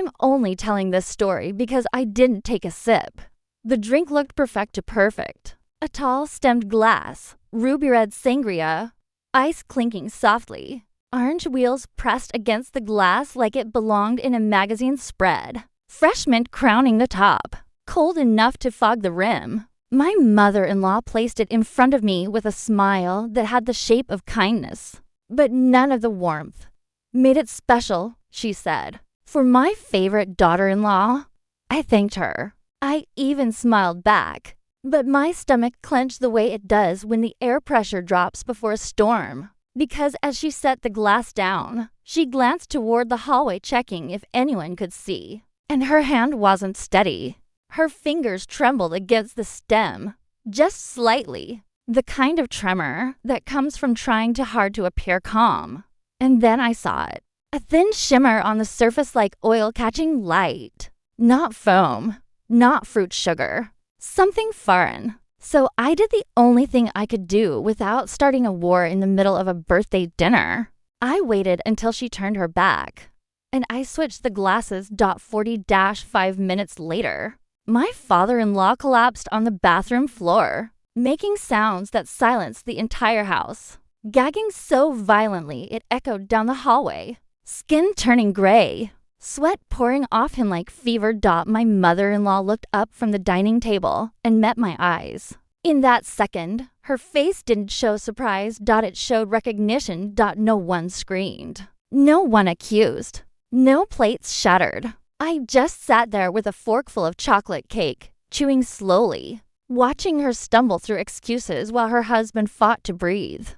I'm only telling this story because I didn't take a sip. The drink looked perfect to perfect. A tall stemmed glass, ruby red sangria, ice clinking softly, orange wheels pressed against the glass like it belonged in a magazine spread, fresh mint crowning the top, cold enough to fog the rim. My mother-in-law placed it in front of me with a smile that had the shape of kindness, but none of the warmth. Made it special, she said, for my favorite daughter-in-law. I thanked her. I even smiled back, but my stomach clenched the way it does when the air pressure drops before a storm. Because as she set the glass down, she glanced toward the hallway checking if anyone could see, and her hand wasn't steady. Her fingers trembled against the stem, just slightly, the kind of tremor that comes from trying too hard to appear calm. And then I saw it, a thin shimmer on the surface like oil catching light. Not foam, not fruit sugar, something foreign. So I did the only thing I could do without starting a war in the middle of a birthday dinner. I waited until she turned her back, and I switched the glasses. 40-5 minutes later, my father-in-law collapsed on the bathroom floor, making sounds that silenced the entire house, gagging so violently it echoed down the hallway, skin turning gray, sweat pouring off him like fever. My mother-in-law looked up from the dining table and met my eyes. In that second, her face didn't show surprise. It showed recognition. No one screamed. No one accused. No plates shattered. I just sat there with a forkful of chocolate cake, chewing slowly, watching her stumble through excuses while her husband fought to breathe.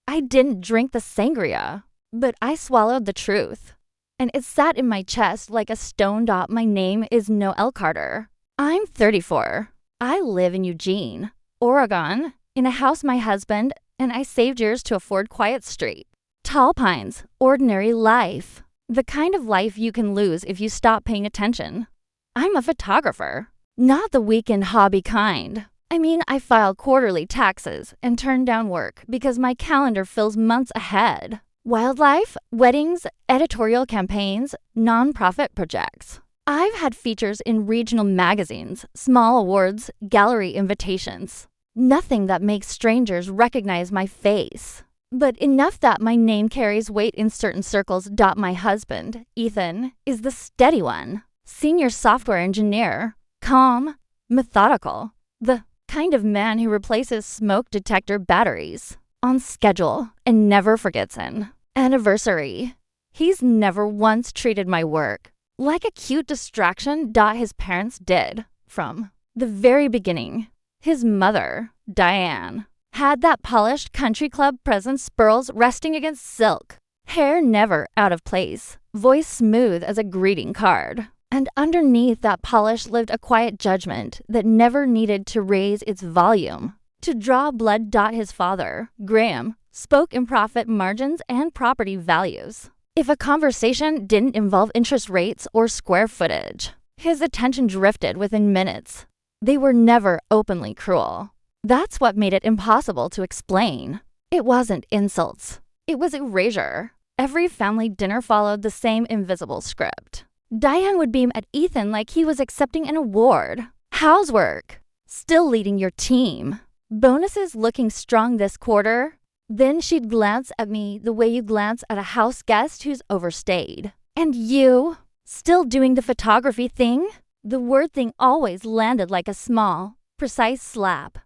I didn't drink the sangria, but I swallowed the truth, and it sat in my chest like a stone. My name is Noelle Carter. I'm 34. I live in Eugene, Oregon, in a house my husband and I saved years to afford. Quiet street. Tall pines, ordinary life. The kind of life you can lose if you stop paying attention. I'm a photographer, not the weekend hobby kind. I mean, I file quarterly taxes and turn down work because my calendar fills months ahead. Wildlife, weddings, editorial campaigns, nonprofit projects. I've had features in regional magazines, small awards, gallery invitations. Nothing that makes strangers recognize my face, but enough that my name carries weight in certain circles. My husband, Ethan, is the steady one, senior software engineer, calm, methodical, the kind of man who replaces smoke detector batteries on schedule and never forgets an anniversary. He's never once treated my work like a cute distraction. His parents did from the very beginning. His mother, Diane, had that polished country club presence, pearls resting against silk, hair never out of place, voice smooth as a greeting card. And underneath that polish lived a quiet judgment that never needed to raise its volume to draw blood. His father, Graham, spoke in profit margins and property values. If a conversation didn't involve interest rates or square footage, his attention drifted within minutes. They were never openly cruel. That's what made it impossible to explain. It wasn't insults. It was erasure. Every family dinner followed the same invisible script. Diane would beam at Ethan like he was accepting an award. Housework. Still leading your team. Bonuses looking strong this quarter. Then she'd glance at me the way you glance at a house guest who's overstayed. And you? Still doing the photography thing? The word thing always landed like a small, precise slap.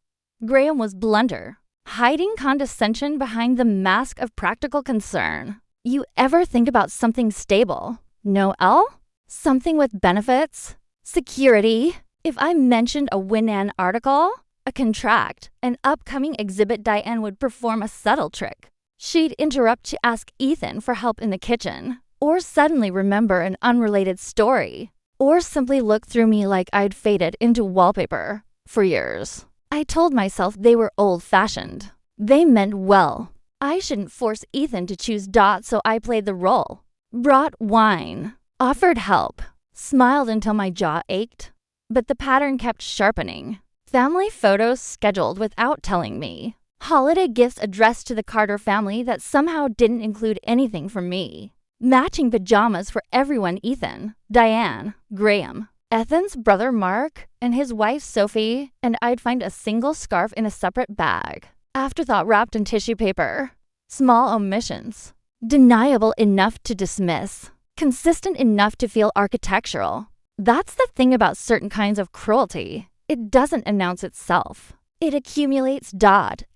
Graham was blunter, hiding condescension behind the mask of practical concern. You ever think about something stable? Noelle? Something with benefits? Security? If I mentioned a Winan article, a contract, an upcoming exhibit, Diane would perform a subtle trick. She'd interrupt to ask Ethan for help in the kitchen, or suddenly remember an unrelated story, or simply look through me like I'd faded into wallpaper for years. I told myself they were old-fashioned. They meant well. I shouldn't force Ethan to choose. So I played the role. Brought wine, offered help, smiled until my jaw ached. But the pattern kept sharpening. Family photos scheduled without telling me. Holiday gifts addressed to the Carter family that somehow didn't include anything for me. Matching pajamas for everyone: Ethan, Diane, Graham, Ethan's brother Mark, and his wife Sophie, and I'd find a single scarf in a separate bag. Afterthought wrapped in tissue paper. Small omissions. Deniable enough to dismiss. Consistent enough to feel architectural. That's the thing about certain kinds of cruelty. It doesn't announce itself. It accumulates.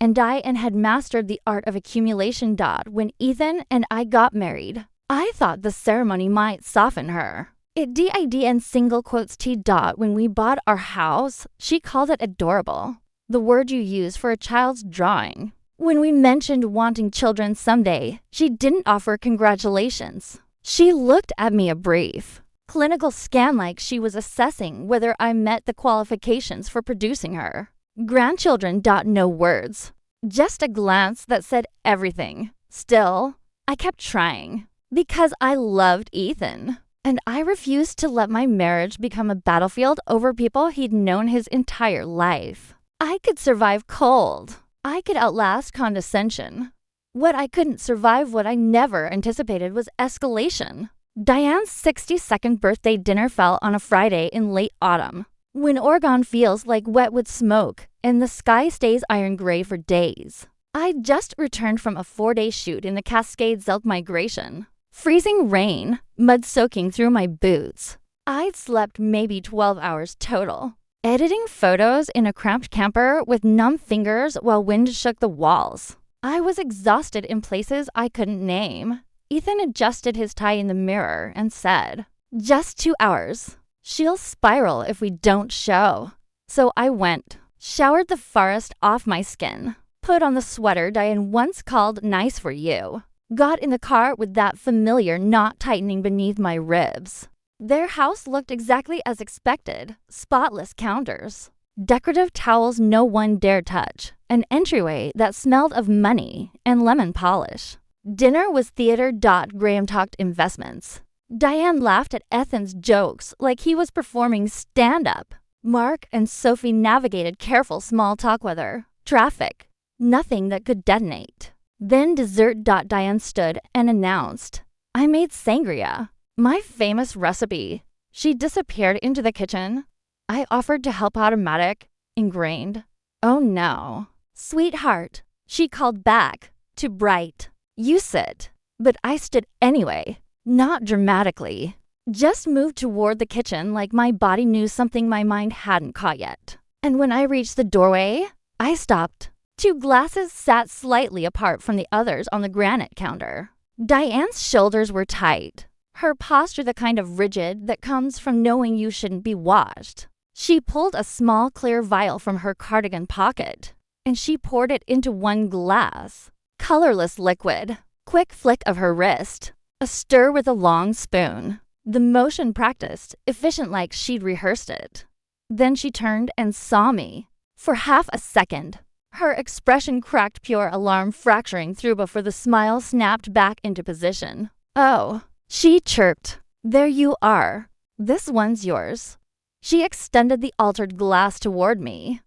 And Diane had mastered the art of accumulation. When Ethan and I got married, I thought the ceremony might soften her. It did in single quotes T. When we bought our house, she called it adorable. The word you use for a child's drawing. When we mentioned wanting children someday, she didn't offer congratulations. She looked at me a brief, clinical scan like she was assessing whether I met the qualifications for producing her. Grandchildren. No words. Just a glance that said everything. Still, I kept trying. Because I loved Ethan. And I refused to let my marriage become a battlefield over people he'd known his entire life. I could survive cold. I could outlast condescension. What I couldn't survive, what I never anticipated, was escalation. Diane's 62nd birthday dinner fell on a Friday in late autumn, when Oregon feels like wet with smoke and the sky stays iron gray for days. I'd just returned from a 4-day shoot in the Cascades Elk Migration. Freezing rain, mud soaking through my boots. I'd slept maybe 12 hours total. Editing photos in a cramped camper with numb fingers while wind shook the walls. I was exhausted in places I couldn't name. Ethan adjusted his tie in the mirror and said, "Just 2 hours. She'll spiral if we don't show." So I went, showered the forest off my skin, put on the sweater Diane once called nice for you, got in the car with that familiar knot tightening beneath my ribs. Their house looked exactly as expected. Spotless counters, decorative towels no one dared touch, an entryway that smelled of money and lemon polish. Dinner was theater. Graham talked investments. Diane laughed at Ethan's jokes like he was performing stand-up. Mark and Sophie navigated careful small talk weather, traffic, nothing that could detonate. Then dessert. Diane stood and announced, "I made sangria. My famous recipe." She disappeared into the kitchen. I offered to help automatic, ingrained. "Oh no. Sweetheart," she called back, too bright. "You sit." But I stood anyway, not dramatically. Just moved toward the kitchen like my body knew something my mind hadn't caught yet. And when I reached the doorway, I stopped. 2 glasses sat slightly apart from the others on the granite counter. Diane's shoulders were tight. Her posture the kind of rigid that comes from knowing you shouldn't be watched. She pulled a small clear vial from her cardigan pocket, and she poured it into 1 glass. Colorless liquid. Quick flick of her wrist. A stir with a long spoon. The motion practiced, efficient like she'd rehearsed it. Then she turned and saw me. For half a second, her expression cracked, pure alarm fracturing through before the smile snapped back into position. "Oh," she chirped. "There you are. This one's yours." She extended the altered glass toward me.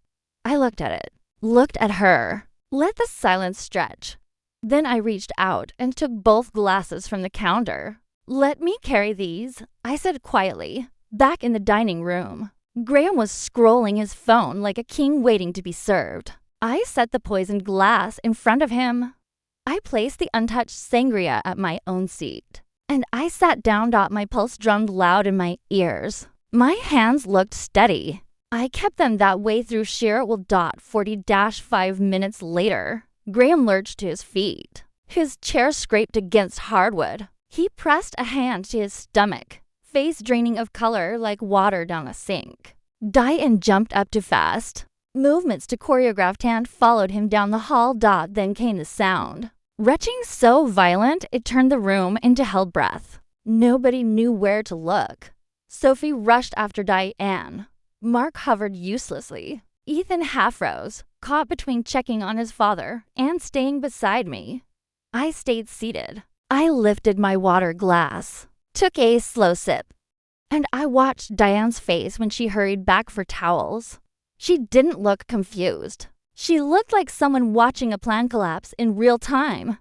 I looked at it, looked at her, let the silence stretch. Then I reached out and took both glasses from the counter. "Let me carry these," I said quietly, back in the dining room. Graham was scrolling his phone like a king waiting to be served. I set the poisoned glass in front of him. I placed the untouched sangria at my own seat. And I sat down. My pulse drummed loud in my ears. My hands looked steady. I kept them that way through sheer 40-5 minutes later. Graham lurched to his feet. His chair scraped against hardwood. He pressed a hand to his stomach, face draining of color like water down a sink. Diane jumped up too fast. Movements to choreographed hand followed him down the hall. Then came the sound. Retching so violent, it turned the room into hell breath. Nobody knew where to look. Sophie rushed after Diane. Mark hovered uselessly. Ethan half rose, caught between checking on his father and staying beside me. I stayed seated. I lifted my water glass, took a slow sip, and I watched Diane's face when she hurried back for towels. She didn't look confused. She looked like someone watching a plan collapse in real time.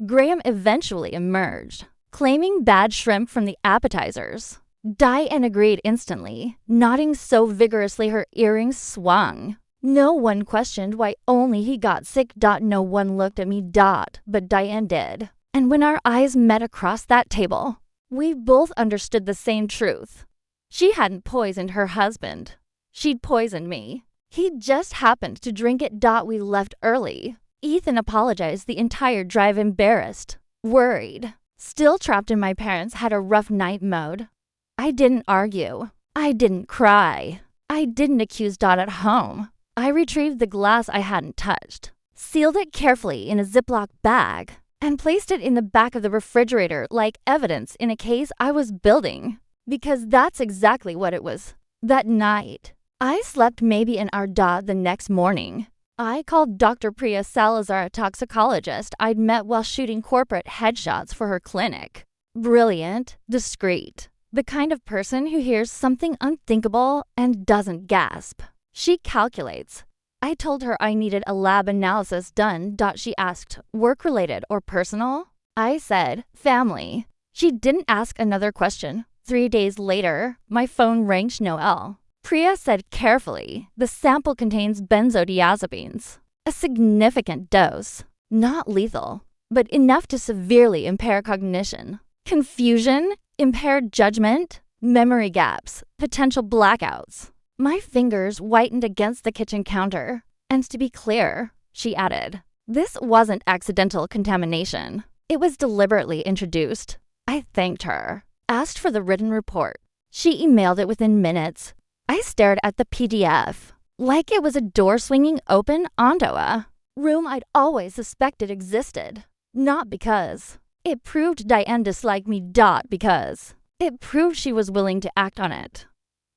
Graham eventually emerged, claiming bad shrimp from the appetizers. Diane agreed instantly, nodding so vigorously her earrings swung. No one questioned why only he got sick. No one looked at me. But Diane did. And when our eyes met across that table, we both understood the same truth. She hadn't poisoned her husband. She'd poisoned me. He just happened to drink it. We left early. Ethan apologized the entire drive, embarrassed, worried, still trapped in my parents' had a rough night mode. I didn't argue. I didn't cry. I didn't accuse Dot at home. I retrieved the glass I hadn't touched, sealed it carefully in a Ziploc bag, and placed it in the back of the refrigerator like evidence in a case I was building. Because that's exactly what it was. That night, I slept maybe an hour. The next morning, I called Dr. Priya Salazar, a toxicologist I'd met while shooting corporate headshots for her clinic. Brilliant, discreet, the kind of person who hears something unthinkable and doesn't gasp. She calculates. I told her I needed a lab analysis done. She asked, work-related or personal? I said, family. She didn't ask another question. 3 days later, my phone rang. Noel. Priya said carefully, the sample contains benzodiazepines. A significant dose. Not lethal, but enough to severely impair cognition, confusion, impaired judgment, memory gaps, potential blackouts. My fingers whitened against the kitchen counter. And to be clear, she added, this wasn't accidental contamination. It was deliberately introduced. I thanked her, asked for the written report. She emailed it within minutes. I stared at the PDF, like it was a door swinging open onto a room I'd always suspected existed. Not because it proved Diane disliked me. Because it proved she was willing to act on it.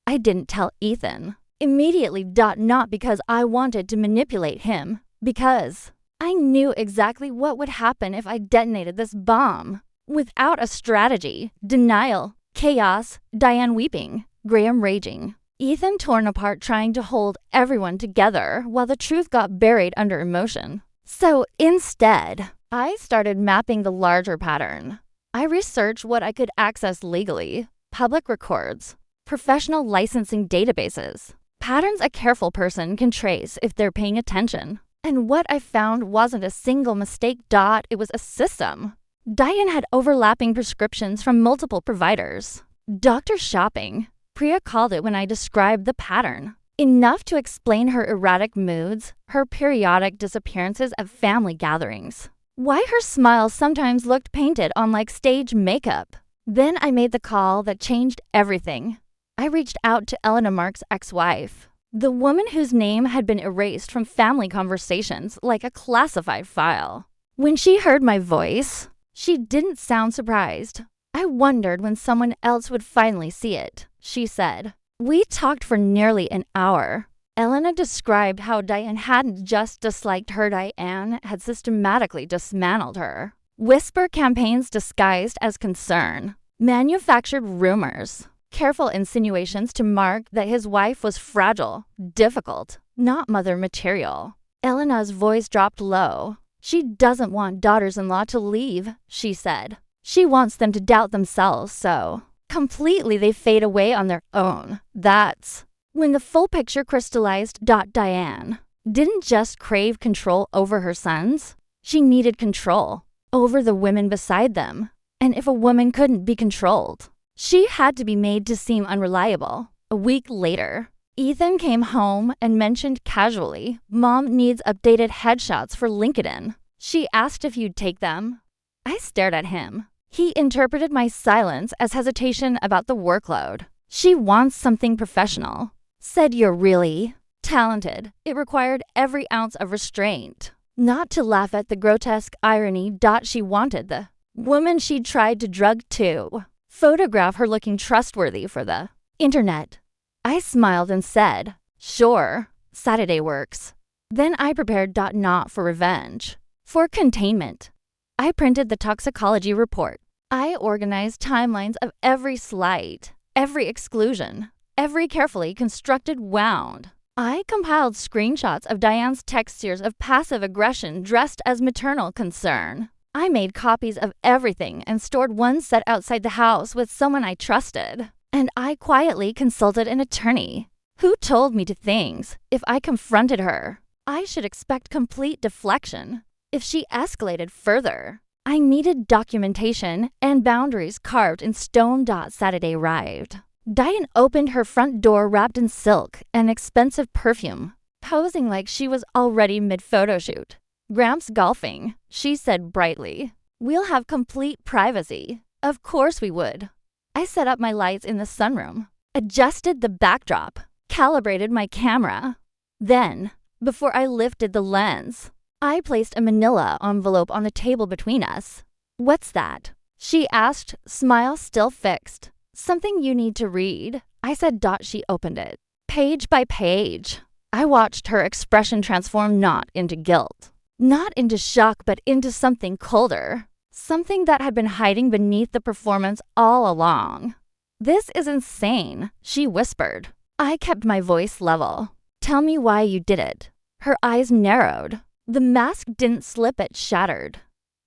I didn't tell Ethan immediately. Not because I wanted to manipulate him. Because I knew exactly what would happen if I detonated this bomb. Without a strategy, denial, chaos, Diane weeping, Graham raging, Ethan torn apart trying to hold everyone together while the truth got buried under emotion. So instead, I started mapping the larger pattern. I researched what I could access legally, public records, professional licensing databases, patterns a careful person can trace if they're paying attention. And what I found wasn't a single mistake. It was a system. Diane had overlapping prescriptions from multiple providers. Doctor shopping, Priya called it when I described the pattern. Enough to explain her erratic moods, her periodic disappearances at family gatherings. Why her smile sometimes looked painted on like stage makeup. Then I made the call that changed everything. I reached out to Elena Mark's ex-wife, the woman whose name had been erased from family conversations like a classified file. When she heard my voice, she didn't sound surprised. I wondered when someone else would finally see it, she said. We talked for nearly an hour. Elena described how Diane hadn't just disliked her. Diane had systematically dismantled her. Whisper campaigns disguised as concern. Manufactured rumors. Careful insinuations to Mark that his wife was fragile, difficult, not mother material. Elena's voice dropped low. She doesn't want daughters-in-law to leave, she said. She wants them to doubt themselves so completely they fade away on their own. That's when the full picture crystallized. Diane didn't just crave control over her sons. She needed control over the women beside them. And if a woman couldn't be controlled, she had to be made to seem unreliable. A week later, Ethan came home and mentioned casually, Mom needs updated headshots for LinkedIn. She asked if you'd take them. I stared at him. He interpreted my silence as hesitation about the workload. She wants something professional. Said you're really talented. It required every ounce of restraint. Not to laugh at the grotesque irony. She wanted the woman she'd tried to drug to photograph her looking trustworthy for the internet. I smiled and said, sure, Saturday works. Then I prepared. Not for revenge, for containment. I printed the toxicology report. I organized timelines of every slight, every exclusion, every carefully constructed wound. I compiled screenshots of Diane's text series of passive aggression dressed as maternal concern. I made copies of everything and stored one set outside the house with someone I trusted. And I quietly consulted an attorney who told me to things. If I confronted her, I should expect complete deflection. If she escalated further, I needed documentation and boundaries carved in stone. Saturday arrived. Diane opened her front door wrapped in silk and expensive perfume, posing like she was already mid-photo shoot. Gramps golfing, she said brightly. We'll have complete privacy. Of course we would. I set up my lights in the sunroom, adjusted the backdrop, calibrated my camera. Then, before I lifted the lens, I placed a manila envelope on the table between us. What's that? She asked, smile still fixed. Something you need to read. I said. She opened it. Page by page. I watched her expression transform not into guilt, not into shock, but into something colder. Something that had been hiding beneath the performance all along. This is insane, she whispered. I kept my voice level. Tell me why you did it. Her eyes narrowed. The mask didn't slip, it shattered.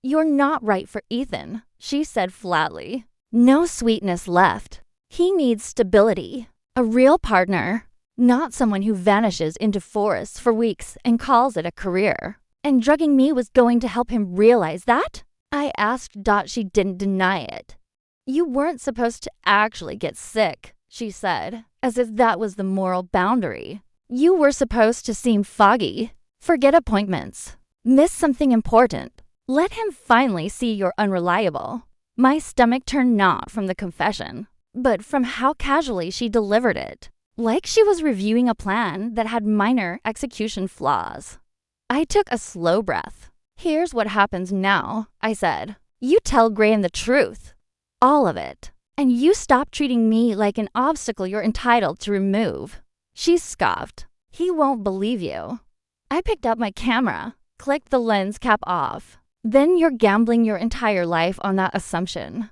You're not right for Ethan, she said flatly. No sweetness left. He needs stability. A real partner. Not someone who vanishes into forests for weeks and calls it a career. And drugging me was going to help him realize that? I asked. She didn't deny it. You weren't supposed to actually get sick, she said, as if that was the moral boundary. You were supposed to seem foggy, forget appointments, miss something important. Let him finally see you're unreliable. My stomach turned not from the confession, but from how casually she delivered it, like she was reviewing a plan that had minor execution flaws. I took a slow breath. Here's what happens now, I said. You tell Graham the truth. All of it. And you stop treating me like an obstacle you're entitled to remove. She scoffed. He won't believe you. I picked up my camera, clicked the lens cap off. Then you're gambling your entire life on that assumption.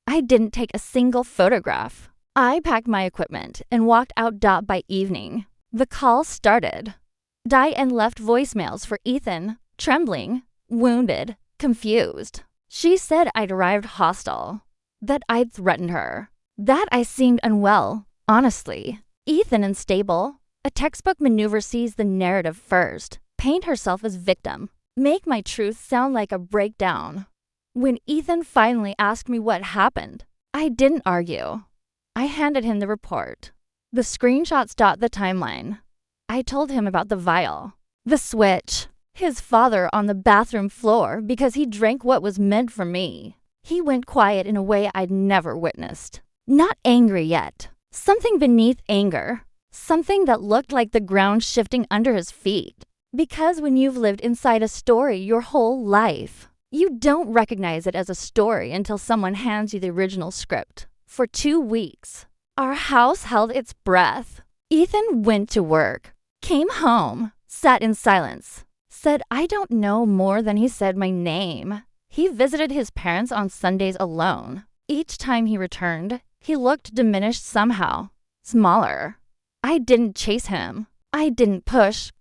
I didn't take a single photograph. I packed my equipment and walked out. By evening, the call started. Diane left voicemails for Ethan, trembling, wounded, confused. She said I'd arrived hostile, that I'd threatened her, that I seemed unwell, honestly. Ethan unstable. A textbook maneuver. Sees the narrative first, paint herself as victim, make my truth sound like a breakdown. When Ethan finally asked me what happened, I didn't argue. I handed him the report, the screenshots. The timeline. I told him about the vial, the switch, his father on the bathroom floor because he drank what was meant for me. He went quiet in a way I'd never witnessed. Not angry yet. Something beneath anger. Something that looked like the ground shifting under his feet. Because when you've lived inside a story your whole life, you don't recognize it as a story until someone hands you the original script. For 2 weeks, our house held its breath. Ethan went to work, came home, sat in silence, said I don't know more than he said my name. He visited his parents on Sundays alone. Each time he returned, he looked diminished somehow, smaller. I didn't chase him. I didn't push.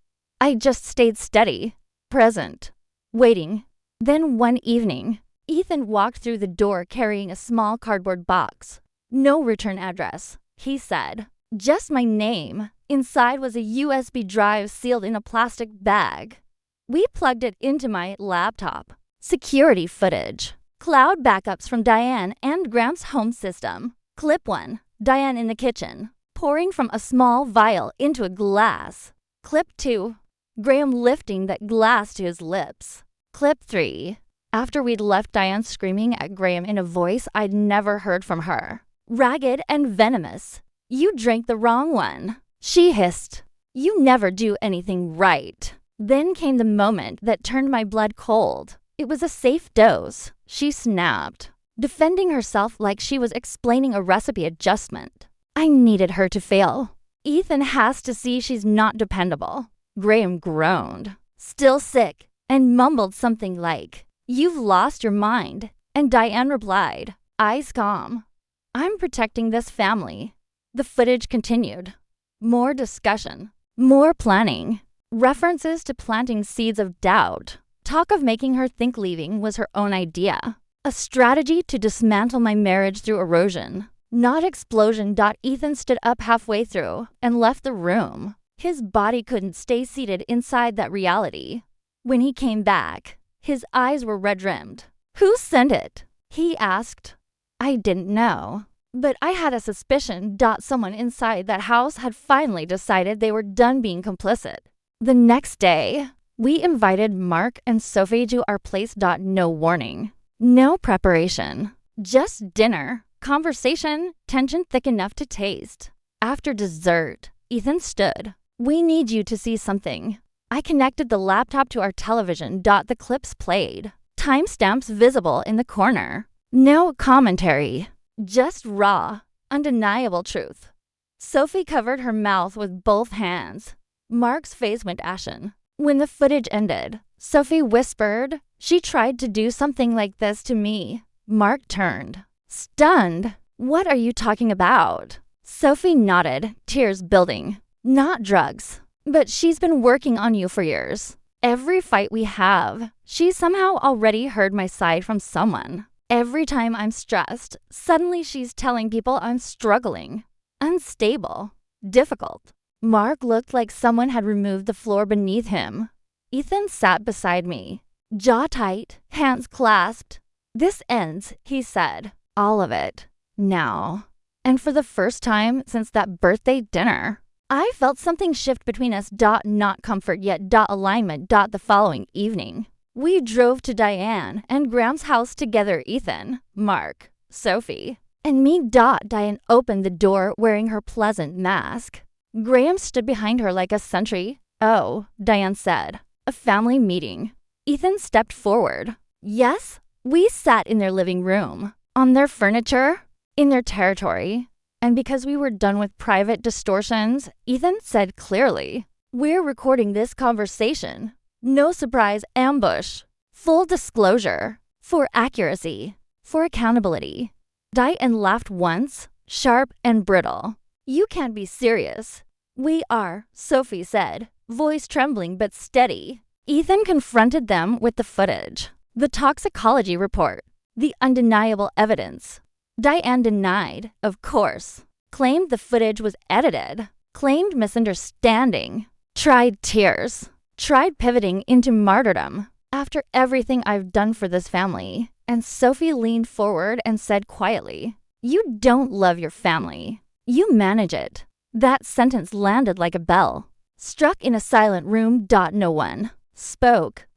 I just stayed steady, present, waiting. Then one evening, Ethan walked through the door carrying a small cardboard box. No return address, he said. Just my name. Inside was a USB drive sealed in a plastic bag. We plugged it into my laptop. Security footage. Cloud backups from Diane and Gramps' home system. Clip 1. Diane in the kitchen, pouring from a small vial into a glass. Clip 2. Graham lifting that glass to his lips. Clip 3. After we'd left Diane screaming at Graham in a voice I'd never heard from her. Ragged and venomous. You drank the wrong one. She hissed. You never do anything right. Then came the moment that turned my blood cold. It was a safe dose, she snapped, defending herself like she was explaining a recipe adjustment. I needed her to fail. Ethan has to see she's not dependable. Graham groaned, still sick, and mumbled something like, You've lost your mind. And Diane replied, eyes calm. I'm protecting this family. The footage continued. More discussion, more planning, references to planting seeds of doubt. Talk of making her think leaving was her own idea. A strategy to dismantle my marriage through erosion. Not explosion. Ethan stood up halfway through and left the room. His body couldn't stay seated inside that reality. When he came back, his eyes were red-rimmed. Who sent it? He asked. I didn't know, but I had a suspicion. Someone inside that house had finally decided they were done being complicit. The next day, we invited Mark and Sophie to our place. No warning. No preparation. Just dinner, conversation, tension thick enough to taste. After dessert, Ethan stood. We need you to see something. I connected the laptop to our television. The clips played. Timestamps visible in the corner. No commentary. Just raw, undeniable truth. Sophie covered her mouth with both hands. Mark's face went ashen. When the footage ended, Sophie whispered, "She tried to do something like this to me." Mark turned. Stunned. What are you talking about? Sophie nodded, tears building. Not drugs, but she's been working on you for years. Every fight we have, she somehow already heard my side from someone. Every time I'm stressed, suddenly she's telling people I'm struggling, unstable, difficult. Mark looked like someone had removed the floor beneath him. Ethan sat beside me, jaw tight, hands clasped. This ends, he said. All of it. Now. And for the first time since that birthday dinner, I felt something shift between us. Not comfort yet. Alignment. The following evening, we drove to Diane and Graham's house together. Ethan, Mark, Sophie, and me. Diane opened the door wearing her pleasant mask. Graham stood behind her like a sentry. Oh, Diane said. A family meeting. Ethan stepped forward. Yes, we sat in their living room, on their furniture, in their territory. And because we were done with private distortions, Ethan said clearly, we're recording this conversation. No surprise ambush. Full disclosure. For accuracy. For accountability. Diane laughed once, sharp and brittle. You can't be serious. We are, Sophie said, voice trembling but steady. Ethan confronted them with the footage, the toxicology report, the undeniable evidence. Diane denied, of course, claimed the footage was edited, claimed misunderstanding, tried tears, tried pivoting into martyrdom. After everything I've done for this family, and Sophie leaned forward and said quietly, you don't love your family. You manage it. That sentence landed like a bell, struck in a silent room. No one spoke.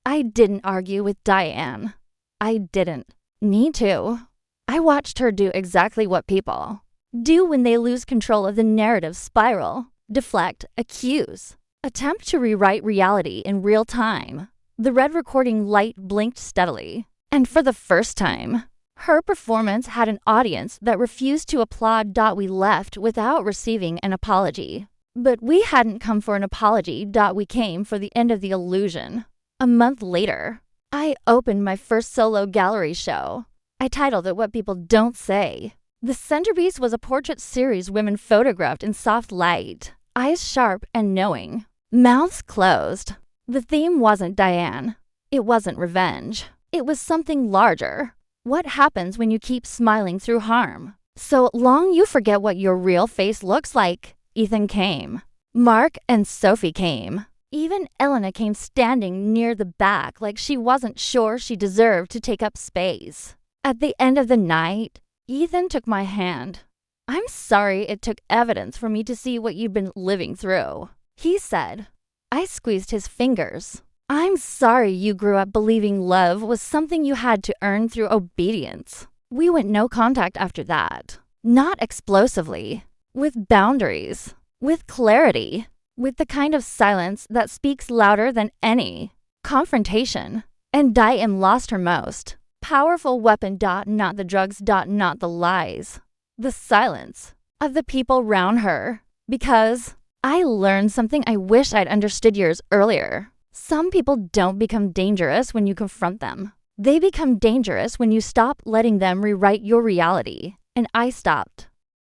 I didn't argue with Diane. I didn't need to. I watched her do exactly what people do when they lose control of the narrative spiral, deflect, accuse, attempt to rewrite reality in real time. The red recording light blinked steadily, and for the first time, her performance had an audience that refused to applaud. We left without receiving an apology. But we hadn't come for an apology. We came for the end of the illusion. A month later, I opened my first solo gallery show. I titled it What People Don't Say. The centerpiece was a portrait series women photographed in soft light, eyes sharp and knowing, mouths closed. The theme wasn't Diane. It wasn't revenge. It was something larger. What happens when you keep smiling through harm? So long you forget what your real face looks like. Ethan came. Mark and Sophie came. Even Elena came standing near the back like she wasn't sure she deserved to take up space. At the end of the night, Ethan took my hand. I'm sorry it took evidence for me to see what you've been living through, he said. I squeezed his fingers. I'm sorry you grew up believing love was something you had to earn through obedience. We went no contact after that. Not explosively. With boundaries. With clarity. With the kind of silence that speaks louder than any confrontation. And Diane lost her most powerful weapon. Not the drugs. Not the lies. The silence of the people around her. Because I learned something I wish I'd understood years earlier. Some people don't become dangerous when you confront them. They become dangerous when you stop letting them rewrite your reality. And I stopped.